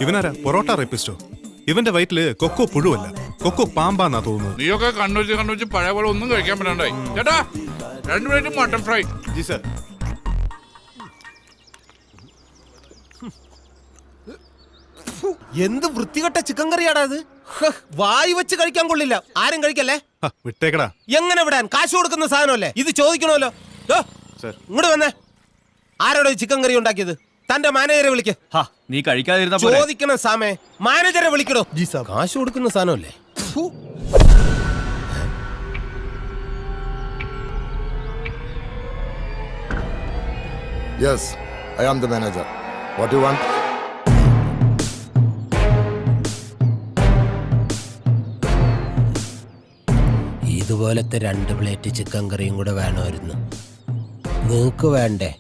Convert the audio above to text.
ഇവനാരാ പൊറോട്ട റേപ്പിസ്റ്റോ? ഇവന്റെ വയറ്റില് cocoa പുഴുവല്ല, cocoa പാമ്പാന്നാ തോന്നുന്നത്. നീയൊക്കെ കണ്ണൂച്ച് പഴയ പോലെ ഒന്നും കഴിക്കാൻ പറ്റണ്ടായി. ചേട്ടാ 2 plate mutton fry. G sir. എന്ത് വൃത്തികെട്ട ചിക്കൻ കറിയാടാ അത്. വായി വെച്ച് കഴിക്കാൻ കൊള്ളില്ല. ആരും കഴിക്കല്ലേ. വിട്ടേക്കടാ. എങ്ങനെ വിടാൻ? കാശ് കൊടുക്കുന്ന സാധനമല്ലേ ഇത്, ചോദിക്കണമല്ലോ. ഇങ്ങോട്ട് വന്നേ. ആരോടെ ചിക്കൻ കറി ഉണ്ടാക്കിയത്? തന്റെ മാനേജറെ വിളിക്ക്. നീ കഴിക്കാതിരുന്ന ചോദിക്കണം സാമേ, മാനേജറെ വിളിക്കണോ? കാശ് കൊടുക്കുന്ന സാധനമല്ലേ. Yes, I am the manager. What do you want? ഇതുപോലത്തെ 2 പ്ലേറ്റ് ചിക്കൻ കറിയും കൂടെ വേണമായിരുന്നു. നിങ്ങക്ക് വേണ്ടേ?